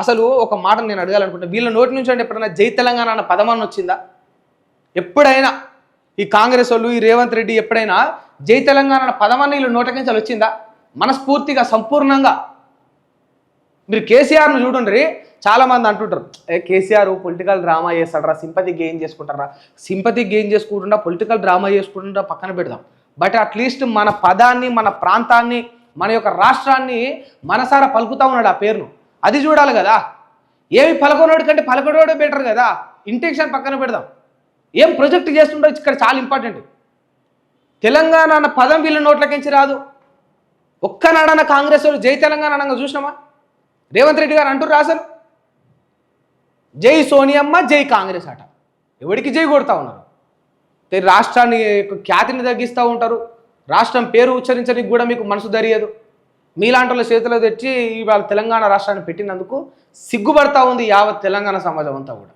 అసలు ఒక మాట నేను అడగాలనుకుంటున్నా, వీళ్ళ నోటి నుంచి అంటే ఎప్పుడైనా జై తెలంగాణ అన్న పదమాన్ని వచ్చిందా? ఎప్పుడైనా ఈ కాంగ్రెస్ వాళ్ళు, ఈ రేవంత్ రెడ్డి ఎప్పుడైనా జై తెలంగాణ అన్న పదమాన్ని వీళ్ళు నోట్ల నుంచి వచ్చిందా? మనస్ఫూర్తిగా సంపూర్ణంగా. మీరు కేసీఆర్ను చూడండి, చాలామంది అంటుంటారు కేసీఆర్ పొలిటికల్ డ్రామా చేస్తాడరా, సింపతి గెయిన్ చేసుకుంటారా. సింపతి గెయిన్ చేసుకుంటుండా, పొలిటికల్ డ్రామా చేసుకుంటుండా పక్కన పెడదాం. బట్ అట్లీస్ట్ మన పదాన్ని, మన ప్రాంతాన్ని, మన యొక్క రాష్ట్రాన్ని మనసారా పలుకుతా ఉన్నాడు ఆ పేరును, అది చూడాలి కదా. ఏమి పలకొనోడి కంటే పలకొనోడే బెటర్ కదా. ఇంటెన్షన్ పక్కన పెడదాం. ఏం ప్రొజెక్ట్ చేస్తుండో ఇక్కడ చాలా ఇంపార్టెంట్. తెలంగాణ అన్న పదం వీళ్ళ నోట్లకించి రాదు. ఒక్కనాడన్న కాంగ్రెస్ వాళ్ళు జై తెలంగాణ అనగా చూసినామా? రేవంత్ రెడ్డి గారు అంటుర్రు అసలు జై సోనియమ్మ, జై కాంగ్రెస్ అట. ఎవరికి జై కొడతా ఉన్నారు? రాష్ట్రాన్ని ఖ్యాతిని తగ్గిస్తూ ఉంటారు. రాష్ట్రం పేరు ఉచ్చరించడానికి కూడా మీకు మనసు దరియదు. మీలాంటి వాళ్ళ చేతిలో తెచ్చి ఇవాళ తెలంగాణ రాష్ట్రాన్ని పెట్టినందుకు సిగ్గుపడతా ఉంది యావత్ తెలంగాణ సమాజం అంతా కూడా.